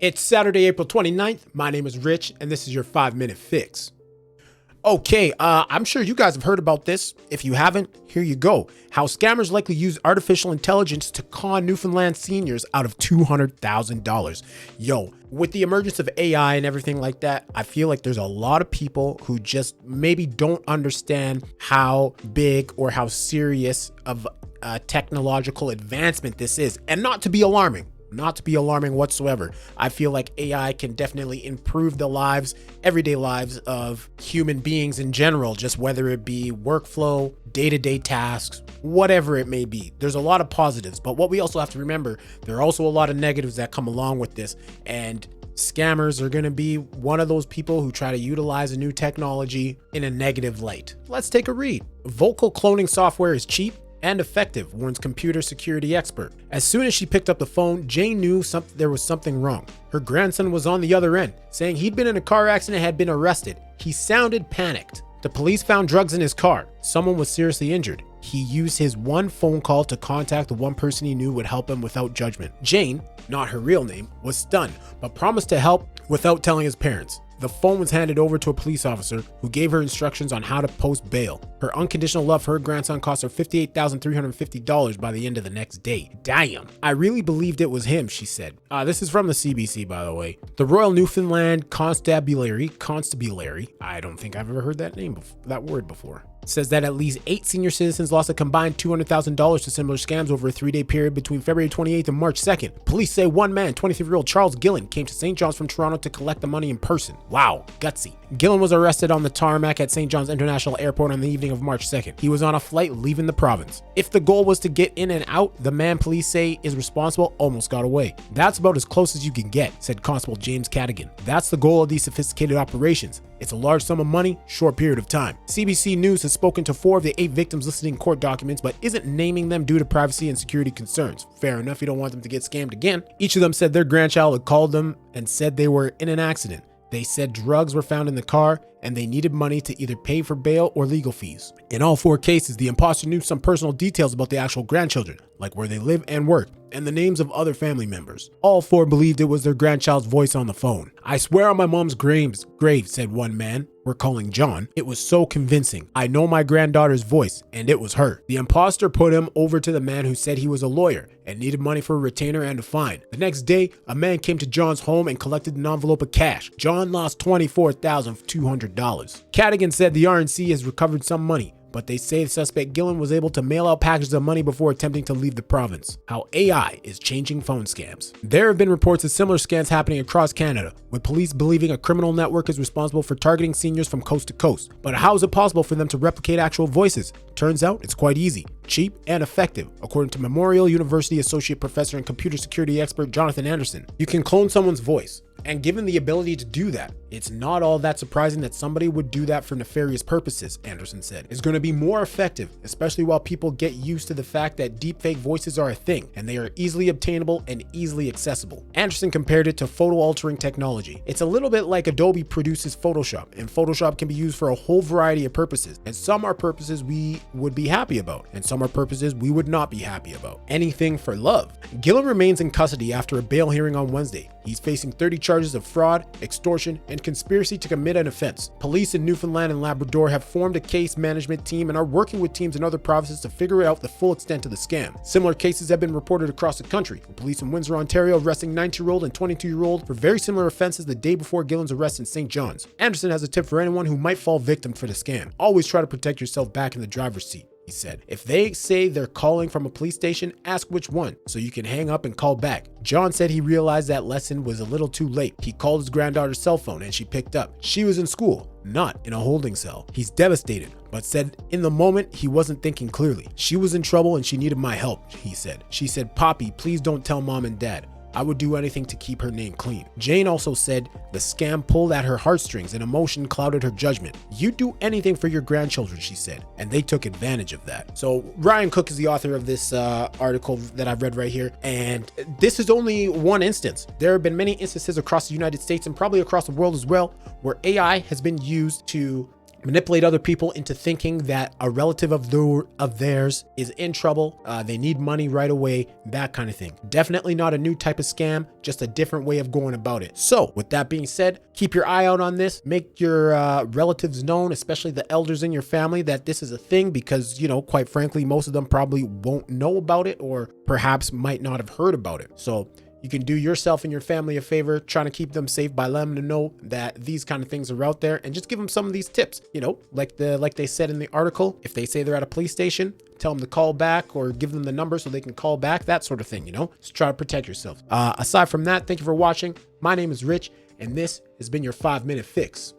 It's Saturday, April 29th. My name is Rich, and this is your 5-minute fix. Okay, I'm sure you guys have heard about this. If you haven't, here you go. How scammers likely use artificial intelligence to con Newfoundland seniors out of $200,000. Yo, with the emergence of AI and everything like that, I feel like there's a lot of people who just maybe don't understand how big or how serious of a technological advancement this is. And not to be alarming whatsoever. I feel like AI can definitely improve the lives, everyday lives of human beings in general, just whether it be workflow, day-to-day tasks, whatever it may be. There's a lot of positives, but what we also have to remember, there are also a lot of negatives that come along with this, and scammers are going to be one of those people who try to utilize a new technology in a negative light. Let's take a read. Vocal cloning software is cheap and effective, warns computer security expert. As soon as she picked up the phone, Jane knew there was something wrong. Her grandson was on the other end, saying he'd been in a car accident and had been arrested. He sounded panicked. The police found drugs in his car. Someone was seriously injured. He used his one phone call to contact the one person he knew would help him without judgment. Jane, not her real name, was stunned, but promised to help without telling his parents. The phone was handed over to a police officer who gave her instructions on how to post bail. Her unconditional love for her grandson cost her $58,350 by the end of the next day. Damn. I really believed it was him, she said. This is from the CBC, by the way. The Royal Newfoundland Constabulary, I don't think I've ever heard that word before, says that at least 8 senior citizens lost a combined $200,000 to similar scams over a 3-day period between February 28th and March 2nd. Police say one man, 23-year-old Charles Gillen, came to St. John's from Toronto to collect the money in person. Wow, gutsy. Gillen was arrested on the tarmac at St. John's International Airport on the evening of March 2nd. He was on a flight leaving the province. If the goal was to get in and out, the man police say is responsible almost got away. That's about as close as you can get, said Constable James Cadigan. That's the goal of these sophisticated operations. It's a large sum of money, short period of time. CBC News has spoken to 4 of the 8 victims listed in court documents, but isn't naming them due to privacy and security concerns. Fair enough, you don't want them to get scammed again. Each of them said their grandchild had called them and said they were in an accident. They said drugs were found in the car and they needed money to either pay for bail or legal fees. In all 4 cases, the imposter knew some personal details about the actual grandchildren, like where they live and work, and the names of other family members. All 4 believed it was their grandchild's voice on the phone. "I swear on my mom's grave, said one man. We're calling John. It was so convincing. I know my granddaughter's voice, and it was her." The imposter put him over to the man who said he was a lawyer and needed money for a retainer and a fine. The next day, a man came to John's home and collected an envelope of cash. John lost $24,200. Cadigan said the RNC has recovered some money, but they say the suspect Gillen was able to mail out packages of money before attempting to leave the province. How AI is changing phone scams. There have been reports of similar scams happening across Canada, with police believing a criminal network is responsible for targeting seniors from coast to coast. But how is it possible for them to replicate actual voices? Turns out it's quite easy, cheap, and effective, according to Memorial University Associate Professor and computer security expert Jonathan Anderson. You can clone someone's voice. And given the ability to do that, it's not all that surprising that somebody would do that for nefarious purposes, Anderson said. It's going to be more effective, especially while people get used to the fact that deepfake voices are a thing, and they are easily obtainable and easily accessible. Anderson compared it to photo altering technology. It's a little bit like Adobe produces Photoshop, and Photoshop can be used for a whole variety of purposes. And some are purposes we would be happy about, and some are purposes we would not be happy about. Anything for love. Gillen remains in custody after a bail hearing on Wednesday. He's facing 30 charges of fraud, extortion, and conspiracy to commit an offense. Police in Newfoundland and Labrador have formed a case management team and are working with teams in other provinces to figure out the full extent of the scam. Similar cases have been reported across the country, with police in Windsor, Ontario arresting 19-year-old and 22-year-old for very similar offenses the day before Gillen's arrest in St. John's. Anderson has a tip for anyone who might fall victim for the scam. Always try to protect yourself back in the driver's seat, he said. If they say they're calling from a police station, ask which one, so you can hang up and call back. John said he realized that lesson was a little too late. He called his granddaughter's cell phone and she picked up. She was in school, not in a holding cell. He's devastated, but said in the moment he wasn't thinking clearly. She was in trouble and she needed my help, he said. She said, "Poppy, please don't tell mom and dad. I would do anything to keep her name clean." Jane also said the scam pulled at her heartstrings and emotion clouded her judgment. "You'd do anything for your grandchildren," she said, and they took advantage of that. So Ryan Cook is the author of this article that I've read right here, and this is only one instance. There have been many instances across the United States and probably across the world as well, where AI has been used to manipulate other people into thinking that a relative of theirs is in trouble, they need money right away, that kind of thing. Definitely not a new type of scam, just a different way of going about it. So with that being said, keep your eye out on this. Make your relatives known, especially the elders in your family, that this is a thing, because, you know, quite frankly, most of them probably won't know about it, or perhaps might not have heard about it. So you can do yourself and your family a favor, trying to keep them safe by letting them know that these kind of things are out there, and just give them some of these tips. You know, like they said in the article, if they say they're at a police station, tell them to call back, or give them the number so they can call back, that sort of thing, you know? Just try to protect yourself. Aside from that, thank you for watching. My name is Rich, and this has been your 5-minute fix.